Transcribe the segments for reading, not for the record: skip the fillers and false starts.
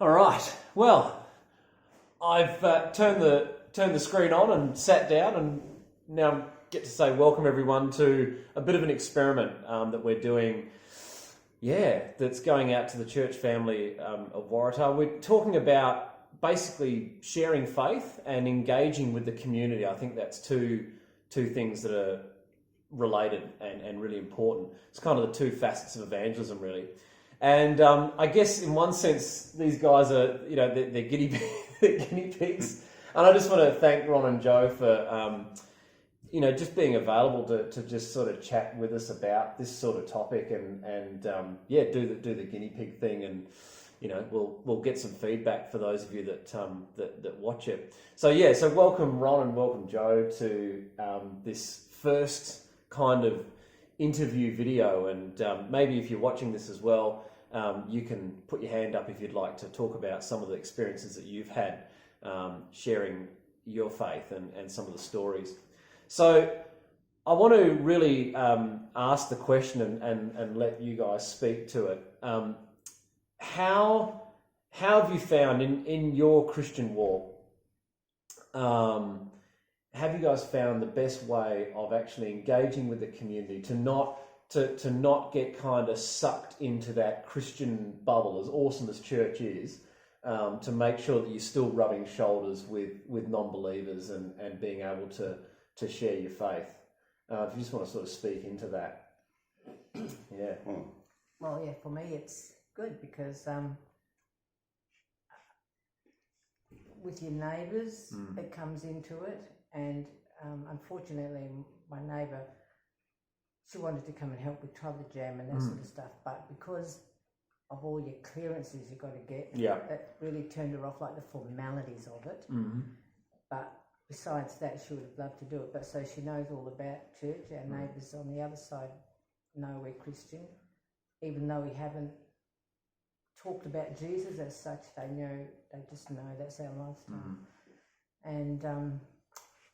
All right. Well, I've turned the screen on and sat down, and now get to say welcome everyone to a bit of an experiment that we're doing. Yeah, that's going out to the church family of Waratah. We're talking about basically sharing faith and engaging with the community. I think that's two things that are related and really important. It's kind of the two facets of evangelism, really. And I guess in one sense, these guys are, they're guinea pigs. And I just want to thank Ron and Joe for, just being available to just sort of chat with us about this sort of topic and do the guinea pig thing. And, we'll get some feedback for those of you that watch it. So welcome Ron and welcome Joe to this first kind of interview video. And maybe if you're watching this as well, you can put your hand up if you'd like to talk about some of the experiences that you've had sharing your faith and some of the stories. So I want to really ask the question and let you guys speak to it. How have you found in your Christian walk, have you guys found the best way of actually engaging with the community to not get kind of sucked into that Christian bubble, as awesome as church is, to make sure that you're still rubbing shoulders with non-believers and being able to share your faith? If you just want to sort of speak into that. Yeah. Well, yeah, for me it's good because with your neighbours, it comes into it. And unfortunately, my neighbour, she wanted to come and help with Trother Jam and that sort of stuff, but because of all your clearances you've got to get, that really turned her off, like the formalities of it. But besides that, she would have loved to do it. But so she knows all about church. Our neighbours on the other side know we're Christian, even though we haven't talked about Jesus as such. They just know that's our lifestyle.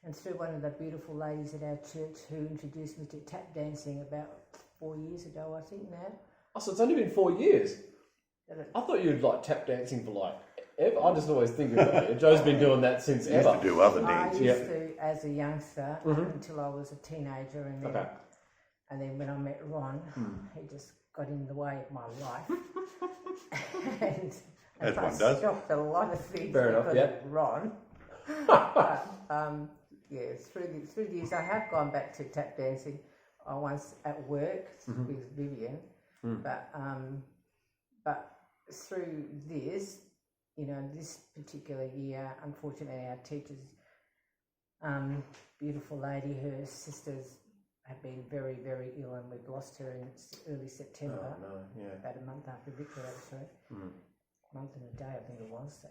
And through one of the beautiful ladies at our church who introduced me to tap dancing about 4 years ago, I think now. Oh, so it's only been 4 years? I thought you'd like tap dancing for like ever. I just always think about it. Joe's been doing that since ever. Used to do other dances. I used to as a youngster until I was a teenager, and then when I met Ron, he just got in the way of my life. and As I one does. stopped a lot of things Fair enough, because of Ron. But, through the years I have gone back to tap dancing. I once at work with Vivian, but through this, this particular year, unfortunately, our teachers, beautiful lady, her sisters have been very, very ill, and we've lost her in early September. Oh, no, yeah. About a month after Victor, actually. Month and a day, I think it was.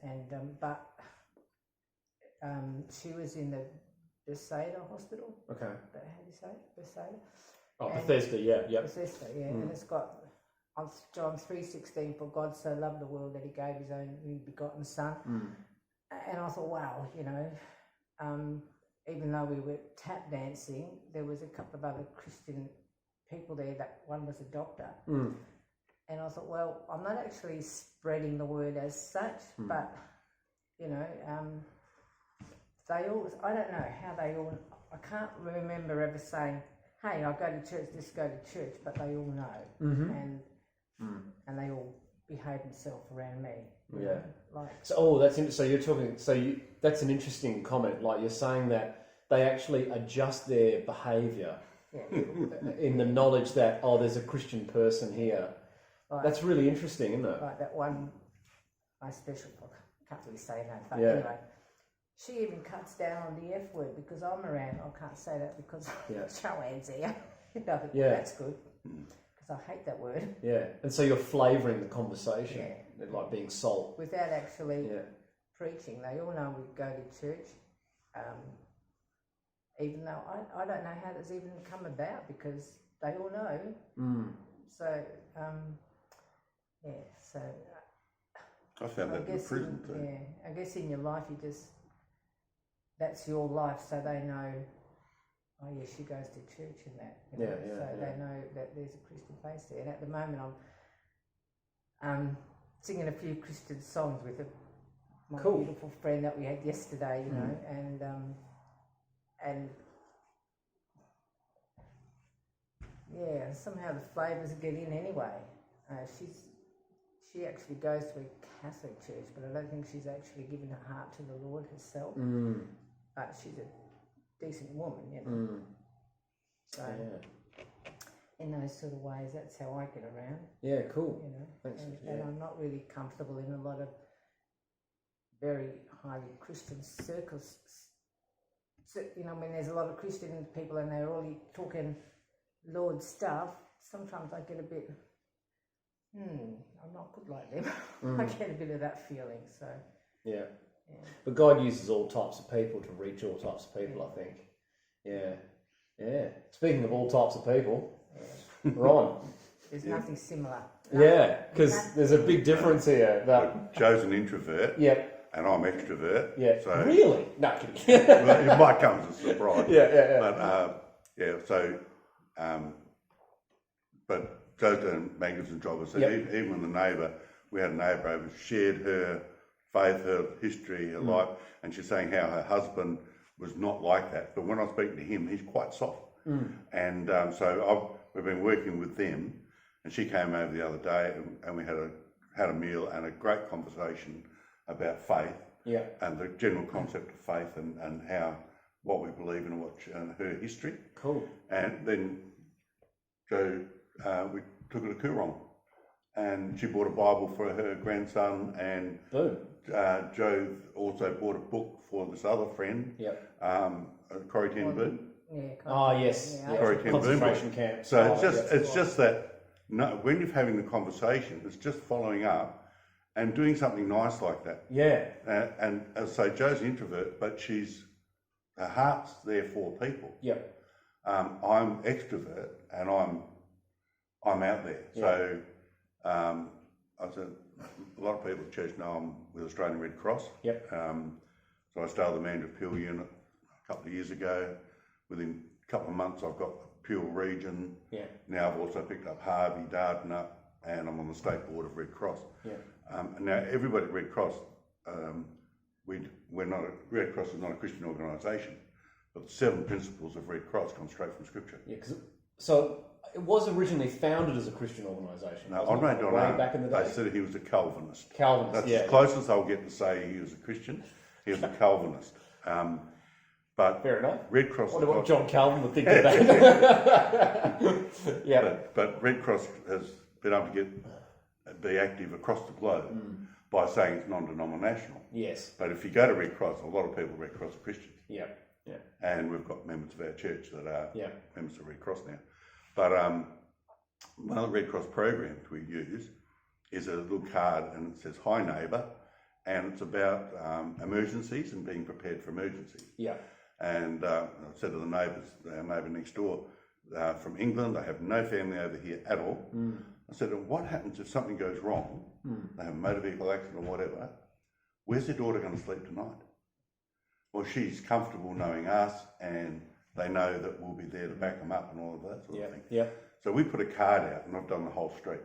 And she was in the Bethesda Hospital. Okay. How do you say it? Bethesda? Oh, Bethesda, yeah. Bethesda, yeah. And it's got on John 3:16, for God so loved the world that he gave his only begotten son. And I thought, wow, even though we were tap dancing, there was a couple of other Christian people there. That one was a doctor. And I thought, well, I'm not actually spreading the word as such, but, they all, I don't know how they all, I can't remember ever saying, hey, I go to church, just go to church, but they all know. And they all behave themselves around me. Yeah. That's interesting. So you're talking, that's an interesting comment. Like you're saying that they actually adjust their behaviour in the knowledge that, there's a Christian person here. Right. That's really interesting, isn't it? Like that one, my special, I can't really say that, but anyway, she even cuts down on the F word because I'm around. I can't say that because Joanne's here. I think, that's good because I hate that word. Yeah, and so you're flavouring the conversation, like being salt. Without actually preaching. They all know we go to church, even though I don't know how that's even come about because they all know. So, so... I found that in prison too. Yeah, I guess in your life that's your life, so they know, oh yeah, she goes to church and that. So they know that there's a Christian place there. And at the moment singing a few Christian songs with my Cool. beautiful friend that we had yesterday, you know, and yeah, somehow the flavours get in anyway. She actually goes to a Catholic church, but I don't think she's actually given her heart to the Lord herself. But she's a decent woman, you know. So in those sort of ways, that's how I get around. Yeah, cool. You know, Thanks, and I'm not really comfortable in a lot of very highly Christian circles. So, you know, when there's a lot of Christian people and they're all talking Lord stuff, sometimes I get a bit, I'm not good like them. I get a bit of that feeling, so. Yeah. But God uses all types of people to reach all types of people, I think. Yeah. Speaking of all types of people, Ron. There's nothing similar. Yeah, because there's a big difference here. That, Joe's an introvert. Yep. And I'm extrovert. Yeah. So Really? No, kidding. well, it might come as a surprise. Yeah. But Joe's done a magnificent job. So even with the neighbour, we had a neighbour over, shared her faith, her history, her life, and she's saying how her husband was not like that. But when I speak to him, he's quite soft. And we've been working with them, and she came over the other day, and we had a meal and a great conversation about faith. Yeah. And the general concept of faith and what we believe in and her history. Cool. And then Joe, we took her to Coorong, and she bought a Bible for her grandson, and Boom. Joe also bought a book for this other friend, Corrie ten Boom. Oh, yes. Yeah, Yeah. Corrie ten Boom. Concentration camp. So it's just that when you're having the conversation, it's just following up and doing something nice like that. Yeah. And as I say, Joe's an introvert, but her heart's there for people. Yep. I'm extrovert, and I'm out there. So I said, a lot of people at church know I'm with Australian Red Cross. Yep. So I started the Mandurah Peel unit a couple of years ago. Within a couple of months, I've got the Peel region. Yeah. Now I've also picked up Harvey, Dardanup, and I'm on the state board of Red Cross. Yeah. And now everybody at Red Cross, Red Cross is not a Christian organisation, but the 7 principles of Red Cross come straight from Scripture. Yeah. So it was originally founded as a Christian organisation. Now, wasn't Andre it? Way Donat, back in the day. they said he was a Calvinist. Calvinist. That's Yeah. as close as I'll get to say he was a Christian. He was a Calvinist. But Fair enough. Red Cross. I wonder what John Calvin would think of that. Yeah. But Red Cross has been able to be active across the globe by saying it's non-denominational. Yes. But if you go to Red Cross, a lot of people at Red Cross are Christians. Yeah. Yeah. And we've got members of our church that are members of Red Cross now. But one of the Red Cross programs we use is a little card, and it says, "Hi neighbour," and it's about emergencies and being prepared for emergencies. Yeah. And I said to the neighbours, our neighbour next door, from England, they have no family over here at all. I said, what happens if something goes wrong, they have a motor vehicle accident or whatever, where's their daughter going to sleep tonight? Well, she's comfortable knowing us, and they know that we'll be there to back them up and all of that sort of thing. Yeah. So we put a card out, and I've done the whole street.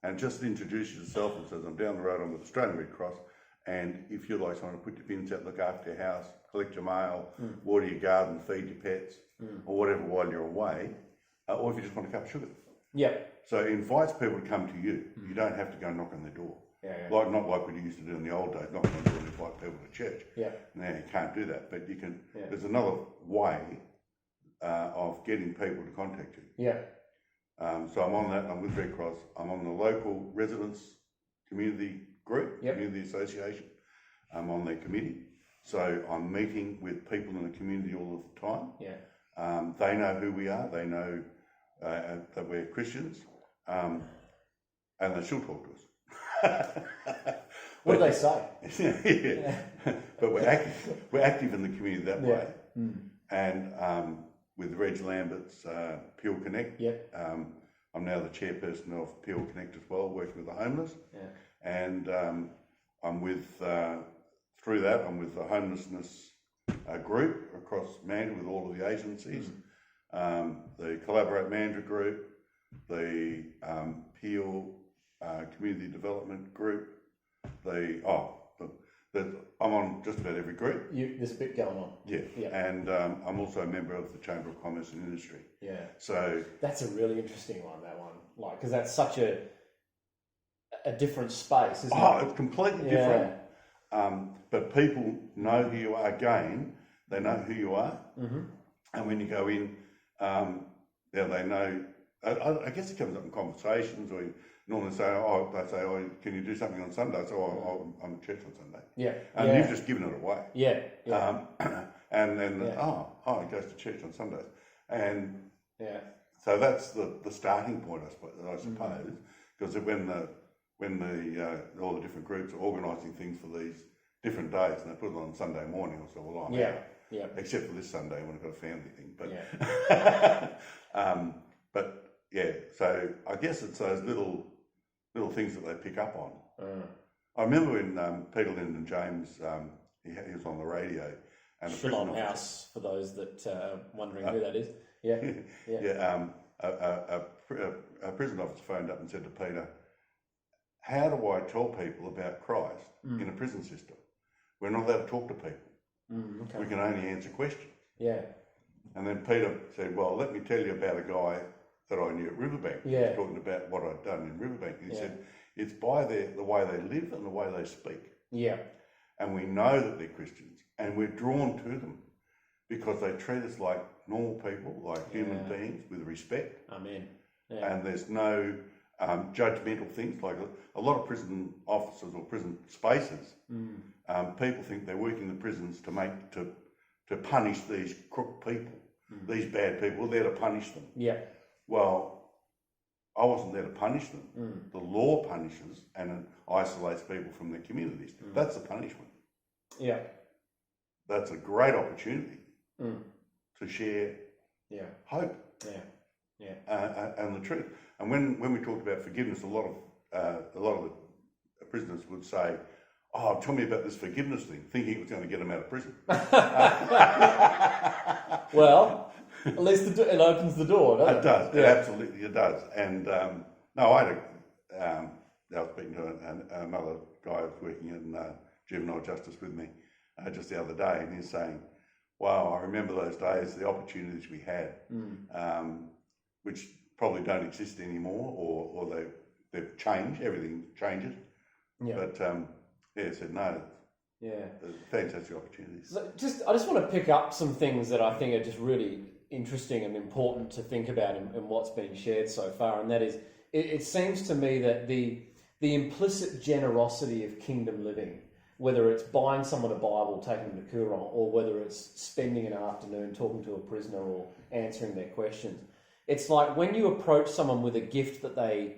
And just introduce yourself and says, I'm down the road, I'm with Australian Red Cross, and if you'd like someone to put your bins out, look after your house, collect your mail, water your garden, feed your pets, or whatever while you're away, or if you just want a cup of sugar. Yeah. So it invites people to come to you. You don't have to go knock on their door. Yeah. Not like we used to do in the old days, knock on the door and invite people to church. Yeah. Now you can't do that, but you can. There's another way of getting people to contact you. Yeah. So I'm on that. I'm with Red Cross. I'm on the local residents community group, community association. I'm on their committee. So I'm meeting with people in the community all of the time. Yeah. They know who we are. They know that we're Christians, and they still talk to us. What do they say? But we're active in the community that way. And with Reg Lambert's Peel Connect, I'm now the chairperson of Peel Connect as well, working with the homeless. And I'm with through that I'm with the homelessness group across Mandurah with all of the agencies, the Collaborate Mandurah group, the Peel community development group. I'm on just about every group. There's a bit going on. Yeah, Yeah. and I'm also a member of the Chamber of Commerce and Industry. Yeah. So That's a really interesting one, that one. Like, because that's such a different space, isn't it? it's completely different. But people know who you are. Again, they know who you are, and when you go in, they know. I guess it comes up in conversations, or you normally say, can you do something on Sunday? So I'm at church on Sunday. Yeah. And you've just given it away. Yeah. Yeah. And then he goes to church on Sundays, and yeah. so that's the starting point, I suppose, because when all the different groups are organising things for these different days, and they put it on Sunday morning, or so, well, I'm out. Yeah. Except for this Sunday when I've got a family thing, but but yeah. So I guess it's those little things that they pick up on. I remember when Peter Lyndon James he was on the radio, and Shalom House, for those that are wondering who that is. Yeah. Yeah. A prison officer phoned up and said to Peter, "How do I tell people about Christ in a prison system? We're not allowed to talk to people. Okay. We can only answer questions." Yeah. And then Peter said, "Well, let me tell you about a guy that I knew at Riverbank." He was talking about what I'd done in Riverbank. He said, "It's by the way they live and the way they speak. Yeah. And we know that they're Christians, and we're drawn to them because they treat us like normal people, like human beings with respect. Amen. Yeah. And there's no judgmental things. Like a lot of prison officers or prison spaces, people think they're working the prisons to punish these crook people, these bad people. They're there to punish them. Yeah. Well, I wasn't there to punish them. The law punishes and isolates people from their communities. That's the punishment. Yeah. That's a great opportunity to share hope and the truth. And when we talked about forgiveness, a lot of the prisoners would say, "Oh, tell me about this forgiveness thing," thinking it was going to get them out of prison. Well, at least it opens the door, doesn't it? It does. It absolutely does. And I was speaking to another guy who was working in juvenile justice with me just the other day, and he's saying, "Wow, I remember those days, the opportunities we had, which probably don't exist anymore, or they've changed. Everything changes." Yeah. But I said no. Yeah. Fantastic opportunities. So I just want to pick up some things that I think are just really interesting and important to think about in what's been shared so far, and that is, it seems to me that the implicit generosity of kingdom living, whether it's buying someone a Bible, taking them to Koorong, or whether it's spending an afternoon talking to a prisoner or answering their questions, it's like when you approach someone with a gift that they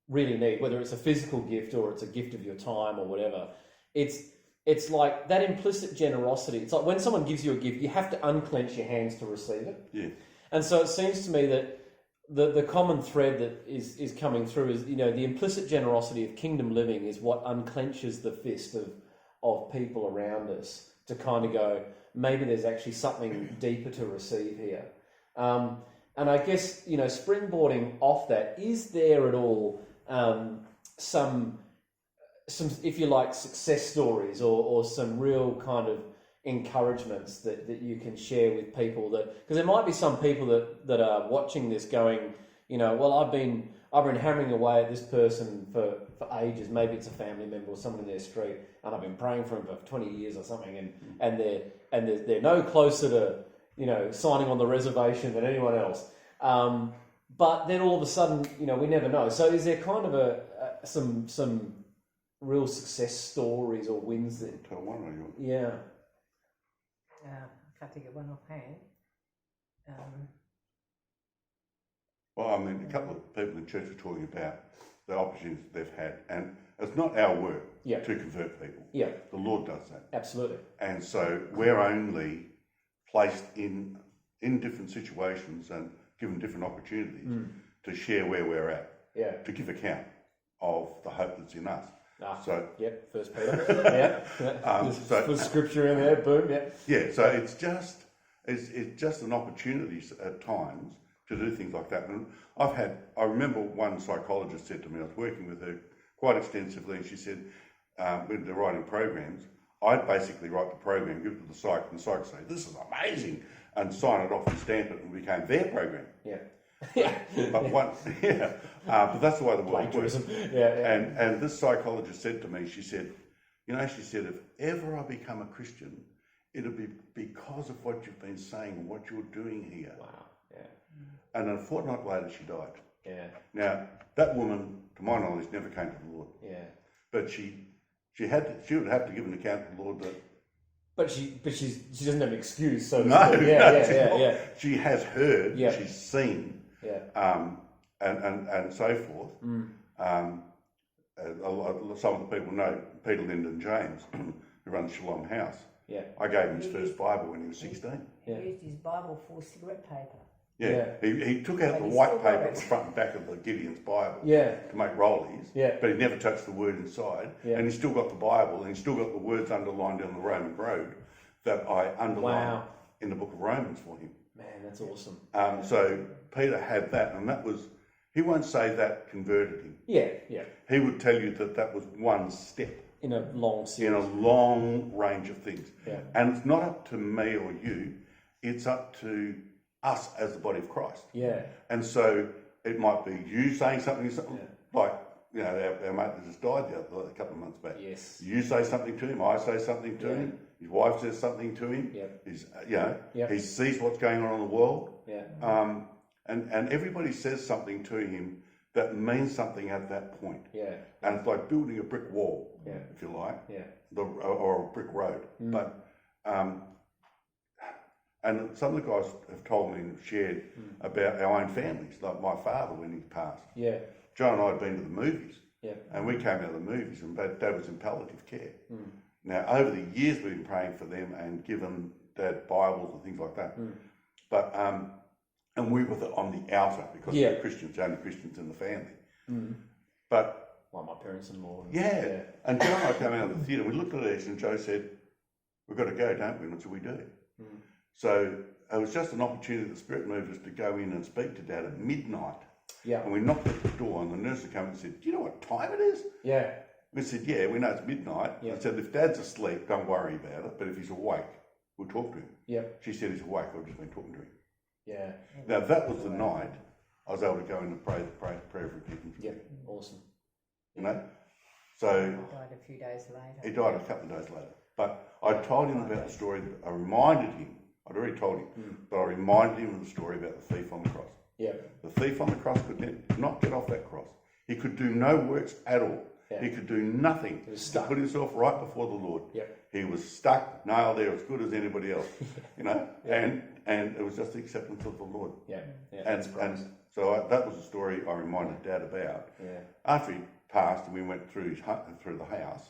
really need, whether it's a physical gift or it's a gift of your time or whatever, it's like that implicit generosity. It's like when someone gives you a gift, you have to unclench your hands to receive it. Yeah. And so it seems to me that the common thread that is coming through is, the implicit generosity of kingdom living is what unclenches the fist of people around us to kind of go, maybe there's actually something deeper to receive here. And I guess, springboarding off that, is there at all some, if you like, success stories or some real kind of encouragements that you can share with people, that because there might be some people that are watching this going, well, I've been hammering away at this person for ages. Maybe it's a family member or someone in their street, and I've been praying for them for 20 years or something, and they're no closer to signing on the reservation than anyone else. But then all of a sudden, we never know. So is there kind of some real success stories or wins that? Tell one of you. Yeah. I can't think of one offhand. Well, I mean, a couple of people in church were talking about the opportunities they've had, and it's not our work to convert people. Yeah, the Lord does that. Absolutely. And so we're only placed in different situations and given different opportunities to share where we're at. Yeah. To give account of the hope that's in us. So First Peter. Put scripture in there. Boom. Yeah. Yeah. So it's just an opportunity at times to do things like that. And I remember one psychologist said to me, I was working with her quite extensively. And she said, when they're writing programs, I'd basically write the program, give it to the psych, and the psych say, "This is amazing," and sign it off and stamp it, and it became their program. Yeah. Yeah. But but that's the way the world works. Plagiarism. Yeah. And this psychologist said to me, she said, if ever I become a Christian, it'll be because of what you've been saying and what you're doing here. Wow. Yeah. And a fortnight later, she died. Yeah. Now, that woman, to my knowledge, never came to the Lord. Yeah. But she would have to give an account to the Lord that. But she doesn't have an excuse. So No, yeah. She has heard, Yeah. she's seen, Yeah. and so forth. Some of the people know Peter Lyndon James, who runs Shalom House. Yeah. I gave him his first Bible when he was 16. He Yeah. used his Bible for cigarette paper. Yeah. He took out And the he white still got paper it. at the front and back of the Gideon's Bible Yeah. to make rollies, Yeah. but he never touched the word inside. Yeah. And he still got the Bible, and he still got the words underlined on the Roman road that I underlined Wow. in the book of Romans for him. Man, that's awesome. So Peter had that, and that was, he won't say that converted him. Yeah. Yeah. He would tell you that was one step In a long in series. a long range of things. Yeah. And it's not up to me or you, it's up to us as the body of Christ. Yeah. And so it might be you saying something like, our mate that just died a couple of months back. Yes. You say something to him, I say something to Yeah. him, his wife says something to him. Yep. Yep. He sees what's going on in the world. Yeah. And everybody says something to him that means something at that point. Yeah. And it's like building a brick wall, Yeah. if you like, Yeah. or a brick road. But and some of the guys have told me and shared about our own families, like my father when he passed. Yeah. Joe and I had been to the movies, Yeah. and we came out of the movies, and Dad was in palliative care. Now, over the years, we've been praying for them and given Dad Bibles and things like that. But and we were on the outer because we were Christians, only Christians in the family. But Like my parents-in-law. yeah. And Joe and I came out of the theatre, we looked at each and Joe said, "We've got to go, don't we?" And so we do. So it was just an opportunity, the Spirit moved us to go in and speak to Dad at midnight. Yeah. And we knocked at the door and the nurse would come and said, "Do you know what time it is?" Yeah. We said, "Yeah, we know it's midnight." Yeah. I said, "If Dad's asleep, don't worry about it, but if he's awake, we'll talk to him." Yeah. She said, "He's awake, I've just been talking to him." Yeah. Now that was the night I was able to go in and pray for repentance. Yeah. Awesome. You know? So He died a few days later. he died a couple of days later. But I told him about the story, I reminded him, I'd already told him, but I reminded him of the story about the thief on the cross. Yeah. The thief on the cross could not get off that cross. He could do no works at all. Yeah. He could do nothing was to stuck. put himself right before the Lord. Yeah. He was stuck, nailed there as good as anybody else, you know, and it was just the acceptance of the Lord. Yeah. Yeah. And, That's great. and so that was the story I reminded Dad about. Yeah. After he passed and we went through the house,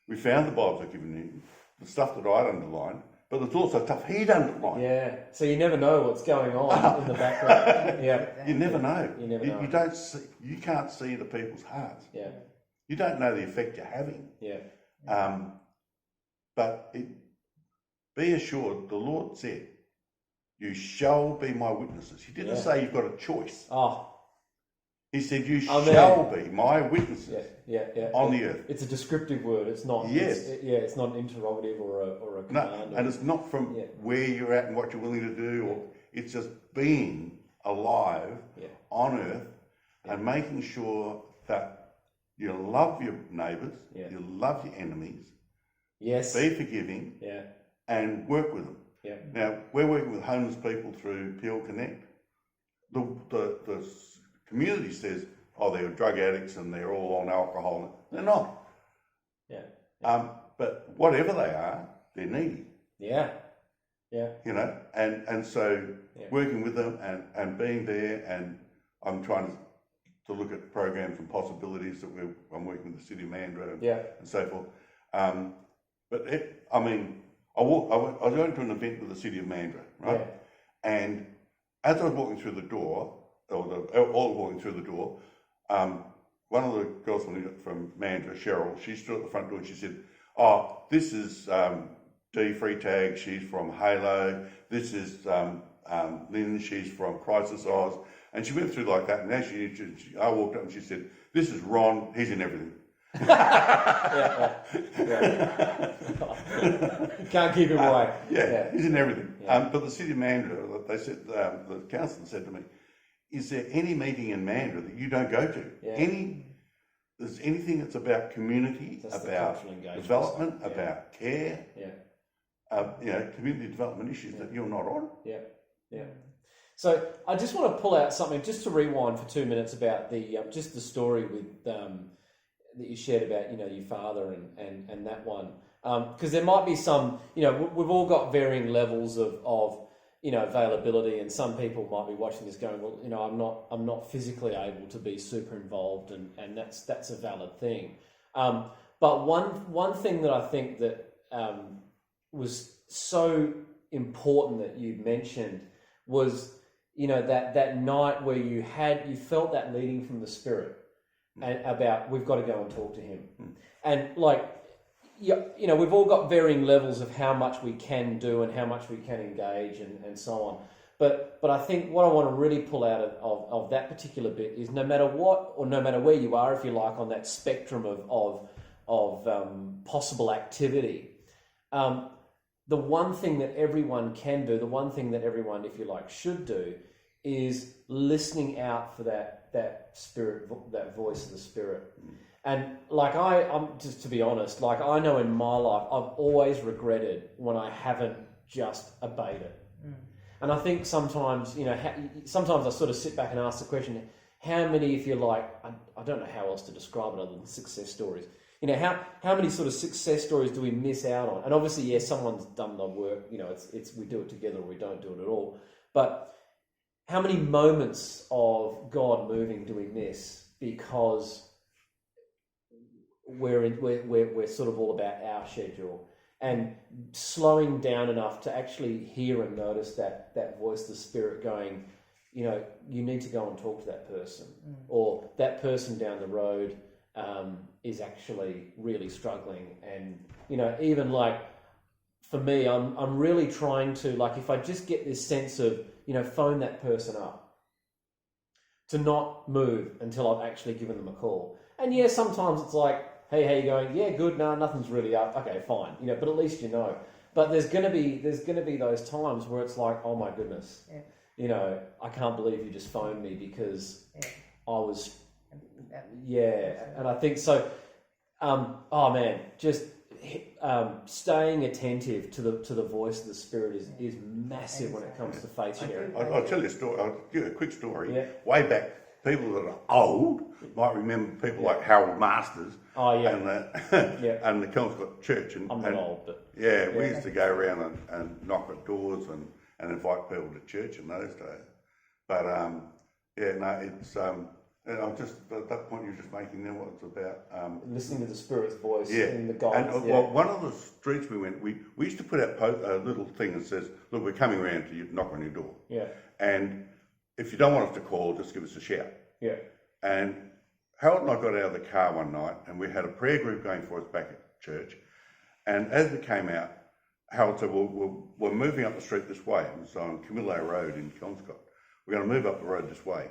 we found the Bibles I'd given him, the stuff that I'd underlined, but there's also stuff he'd underlined. Yeah. So you never know what's going on in the background. Yeah. You never know. You never know. You don't see. You can't see the people's hearts. Yeah. You don't know the effect you're having. Yeah. But be assured, the Lord said, "You shall be my witnesses." He didn't say you've got a choice. Oh. He said, "You Amen. shall be my witnesses Yeah. Yeah. on the earth." It's a descriptive word. It's not. Yes. It's not an interrogative or a No, command. and it's not from where you're at and what you're willing to do, or it's just being alive on earth and making sure that you love your neighbours, you love your enemies, Yes. be forgiving, Yeah. and work with them. Yeah. Now, we're working with homeless people through Peel Connect. The community says, "Oh, they're drug addicts and they're all on alcohol." They're not. Yeah. But whatever they are, they're needy. Yeah. Yeah. You know, and so working with them and being there, and I'm trying to look at programs and possibilities that I'm working with the City of Mandurah and so forth. But I was going to an event with the City of Mandurah, right? Yeah. And as I was walking through the door, all walking through the door, one of the girls from Mandurah, Cheryl, she stood at the front door and she said, "Oh, this is Dee Freetag, she's from Halo. This is Lynn, she's from Crisis Oz." And she went through like that, and as I walked up and she said, "This is Ron, he's in everything." Can't keep him away. Yeah, he's in everything. Yeah. But the city of Mandurah, they said, the council said to me, is there any meeting in Mandurah that you don't go to? Yeah. There's anything that's about community, That's the about cultural engagement development, stuff, yeah. about care, community development issues that you're not on? Yeah. So I just want to pull out something, just to rewind for 2 minutes about the just the story with that you shared about your father and that one, because there might be some we've all got varying levels of availability, and some people might be watching this going, well, I'm not physically able to be super involved, and that's a valid thing. But one thing that I think that was so important that you mentioned was that night where you felt that leading from the Spirit, and about we've got to go and talk to him, and we've all got varying levels of how much we can do and how much we can engage and so on. But I think what I want to really pull out of that particular bit is no matter what, or no matter where you are, if you like, on that spectrum of possible activity, the one thing that everyone can do, the one thing that everyone, if you like, should do, is listening out for that spirit, that voice of the Spirit. And I'm just to be honest, I know in my life, I've always regretted when I haven't just obeyed it. And I think sometimes, sometimes I sort of sit back and ask the question, how many, if you like, I don't know how else to describe it other than success stories. How many sort of success stories do we miss out on? And obviously, yes, someone's done the work, it's we do it together or we don't do it at all. But how many moments of God moving do we miss because we're sort of all about our schedule, and slowing down enough to actually hear and notice that voice of the Spirit going, you need to go and talk to that person, or that person down the road is actually really struggling. And even for me, I'm really trying to, if I just get this sense of phone that person up, to not move until I've actually given them a call. And yeah, sometimes it's like, hey, how you going? Yeah, good. No, nothing's really up. Okay, fine. But at least But there's gonna be those times where it's like, oh my goodness, I can't believe you just phoned me because I was, and I think so. Just staying attentive to the voice of the Spirit is massive when it comes to faith sharing. I'll tell you a story. I'll give you a quick story. Yeah. Way back, people that are old might remember people like Harold Masters. Oh, yeah. And the Kelmscott Church. I'm not old, but... Yeah, we used to go around and knock at doors and invite people to church in those days. But, it's... and I'm just, at that point you're just making there what it's about. Listening to the Spirit's voice in the guidance. And well, one of the streets we went, we used to put out a little thing that says, look, we're coming around to you, knock on your door. Yeah. And if you don't want us to call, just give us a shout. Yeah. And Harold and I got out of the car one night and we had a prayer group going for us back at church. And as we came out, Harold said, well, we're moving up the street this way. It was on Camillo Road in Kelmscott. We're going to move up the road this way.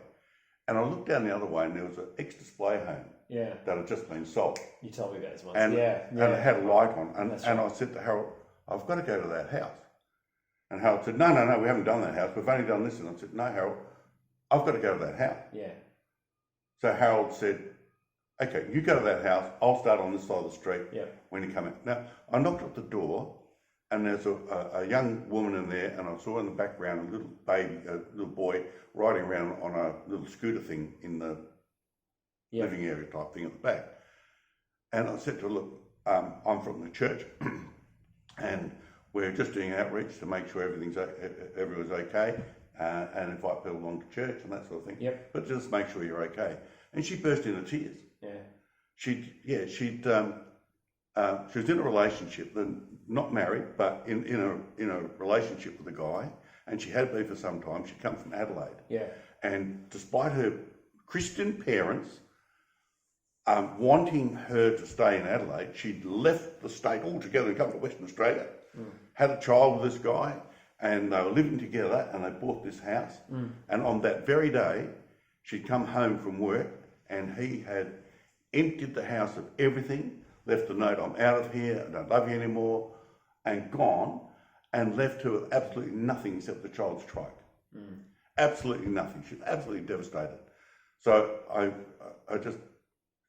And I looked down the other way and there was an ex-display home that had just been sold. You told me about this once. And it had a light on. And right. I said to Harold, I've got to go to that house. And Harold said, no, we haven't done that house. We've only done this. And I said, no, Harold, I've got to go to that house. Yeah. So Harold said, okay, you go to that house. I'll start on this side of the street when you come in. Now, I knocked at the door and there's a young woman in there, and I saw in the background a little boy riding around on a little scooter thing in the living area type thing at the back. And I said to her, look, I'm from the church and we're just doing outreach to make sure everyone's okay and invite people along to church and that sort of thing. Yep. But just make sure you're okay. And she burst into tears. Yeah. She was in a relationship, not married, but in a relationship with a guy, and she had been for some time. She'd come from Adelaide. Yeah. And despite her Christian parents wanting her to stay in Adelaide, she'd left the state altogether and come to Western Australia, had a child with this guy, and they were living together, and they bought this house. And on that very day, she'd come home from work, and he had emptied the house of everything, left a note, I'm out of here, I don't love you anymore, and gone, and left her with absolutely nothing except the child's trike. Absolutely nothing. She was absolutely devastated. So I just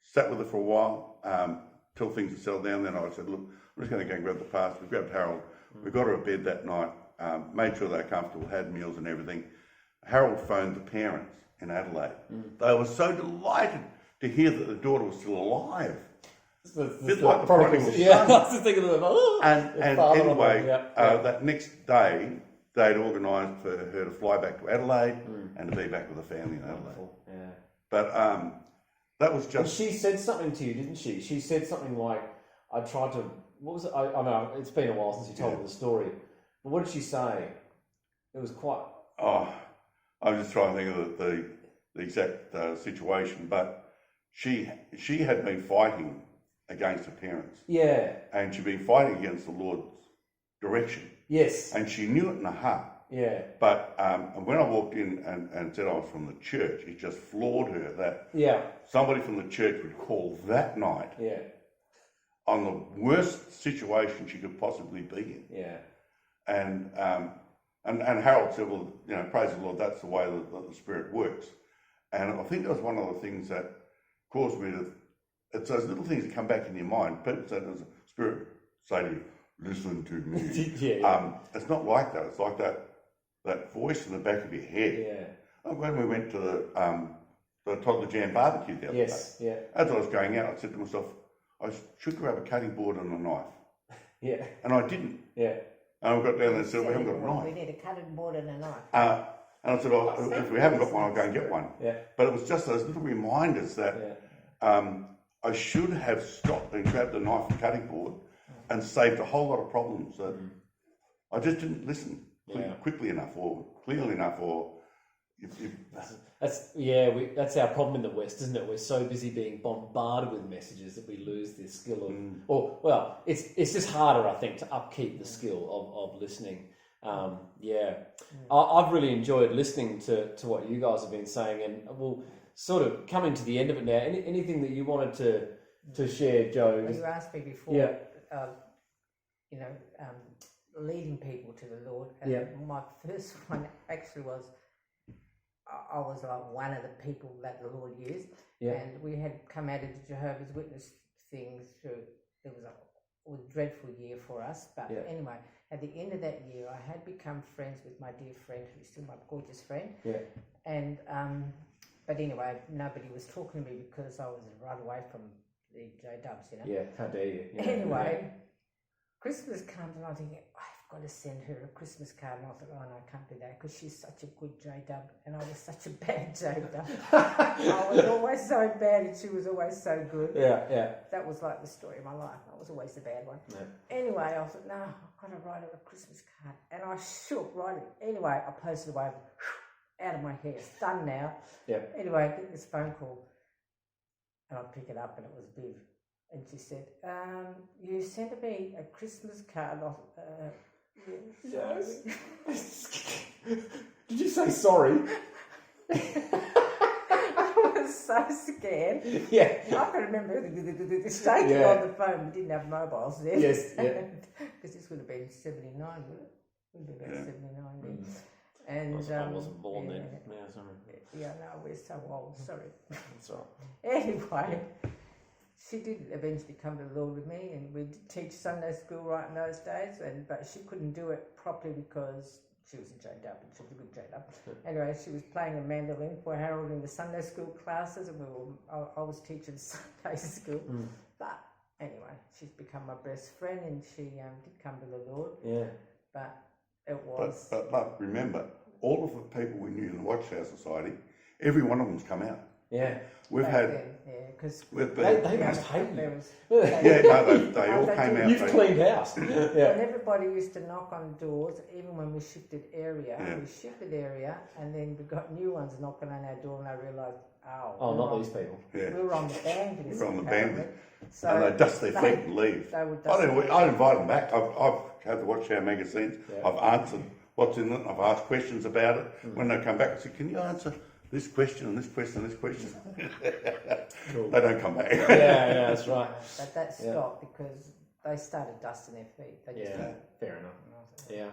sat with her for a while till things had settled down. Then I said, look, I'm just going to go and grab the pass. We grabbed Harold. We got her to bed that night, made sure they were comfortable, had meals and everything. Harold phoned the parents in Adelaide. They were so delighted to hear that the daughter was still alive. Bit like the prodigal son. Yeah, I was just thinking of them. Oh, And father anyway, yeah. that next day, they'd organised for her to fly back to Adelaide and to be back with the family in Adelaide. Yeah. But that was And just... she said something to you, didn't she? She said something like, I tried to, what was it? I know it's been a while since you told me the story. But what did she say? It was quite... Oh, I'm just trying to think of the exact situation, but she had been fighting against her parents. Yeah. And she'd been fighting against the Lord's direction. Yes. And she knew it in her heart. Yeah. But and when I walked in and said I was from the church, it just floored her that somebody from the church would call that night on the worst situation she could possibly be in. Yeah. And Harold said, well, you know, praise the Lord, that's the way that the Spirit works. And I think that was one of the things that caused me to, it's those little things that come back in your mind. People say there's a Spirit say to you, listen to me. It's not like that. It's like that voice in the back of your head. Yeah. When we went to the Toddler Jam barbecue the other day, as I was going out, I said to myself, I should grab a cutting board and a knife. Yeah. And I didn't. Yeah. And I got down there and said, we haven't got a knife. We need a cutting board and a knife. And I said, oh, if we haven't got one, I'll go and get one. Yeah. But it was just those little reminders that I should have stopped and grabbed a knife and cutting board and saved a whole lot of problems that I just didn't listen quickly enough or clearly enough or... That's our problem in the West, isn't it? We're so busy being bombarded with messages that we lose this skill of, it's just harder, I think, to upkeep the skill of listening. I've really enjoyed listening to what you guys have been saying, and we'll sort of coming to the end of it now. Anything that you wanted to share, Joe? Well, you asked me before, leading people to the Lord, and my first one actually was, I was like one of the people that the Lord used, and we had come out of the Jehovah's Witness thing through. It was a dreadful year for us, but anyway, at the end of that year, I had become friends with my dear friend, who's still my gorgeous friend. Yeah. And but anyway, nobody was talking to me because I was right away from the J-Dubs, you know. Yeah, how dare you? Yeah. Anyway, Christmas comes and I'm thinking, I've got to send her a Christmas card. And I thought, oh no, I can't do that because she's such a good J-Dub and I was such a bad J-Dub. I was always so bad and she was always so good. Yeah, yeah. That was like the story of my life. I was always the bad one. Yeah. Anyway, I thought, no, I've got to write her a Christmas card. And I shook, right? Anyway, I posted away, out of my hair. It's done now. Yeah. Anyway, I get this phone call and I pick it up and it was Viv. And she said, you sent me a Christmas card. Yes. Did you say sorry? I was so scared. Yeah. I can remember the state on the phone. We didn't have mobiles then. Yes, yeah. Because this would have been 79, wouldn't it? Would have been about 79 then. And I wasn't born then. Yeah, sorry. Yeah, no, we're so old. Sorry. That's all right. Anyway, she did eventually come to the Lord with me, and we did teach Sunday school right in those days. But she couldn't do it properly because she was a J-Dub, and she was a good J-Dub. Anyway, she was playing a mandolin for Harold in the Sunday school classes, and I was teaching Sunday school. But anyway, she's become my best friend, and she did come to the Lord. Yeah. But it was. But remember, all of the people we knew in the Watchtower Society, every one of them's come out. Yeah. We've had. Because they must hate you. They all came out. You've cleaned house. And everybody used to knock on doors, even when we shifted area. Yeah. We shifted area, and then we got new ones knocking on our door, and I realised, not these people. Yeah. We were on the band. We were on the band. So and they dust their feet and leave. I'd invite them back. I've had the Watchtower magazines. Yeah. I've answered what's in it. I've asked questions about it. When they come back, I said, can you answer this question and this question and this question. Cool. They don't come back. Yeah, that's right. But that stopped because they started dusting their feet. They just Yeah, fair enough. Yeah.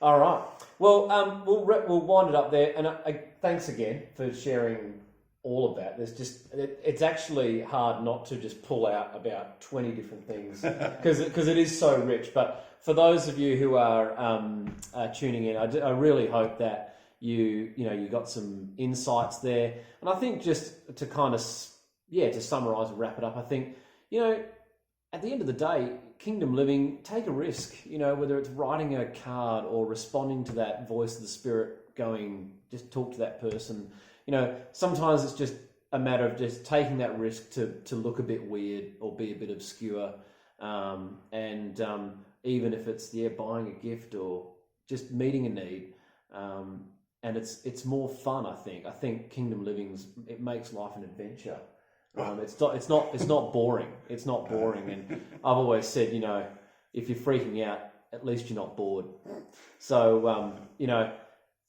All right. Well, we'll wind it up there, and thanks again for sharing all of that. There's just it's actually hard not to just pull out about 20 different things because it is so rich. But for those of you who are tuning in, I really hope that you got some insights there. And I think just to kind of to summarise and wrap it up, I think at the end of the day, Kingdom Living, take a risk, whether it's writing a card or responding to that voice of the Spirit going, just talk to that person. Sometimes it's just a matter of just taking that risk to look a bit weird or be a bit obscure. And even if it's, buying a gift or just meeting a need. And it's more fun, I think. I think Kingdom Living's, it makes life an adventure. It's not boring. It's not boring. And I've always said, if you're freaking out, at least you're not bored. So,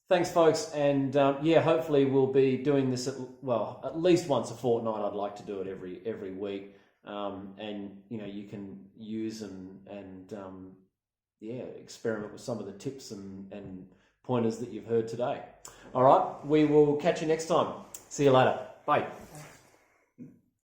thanks, folks. And hopefully we'll be doing this at least once a fortnight. I'd like to do it every week. And you can use and experiment with some of the tips and pointers that you've heard today. All right, we will catch you next time. See you later. Bye.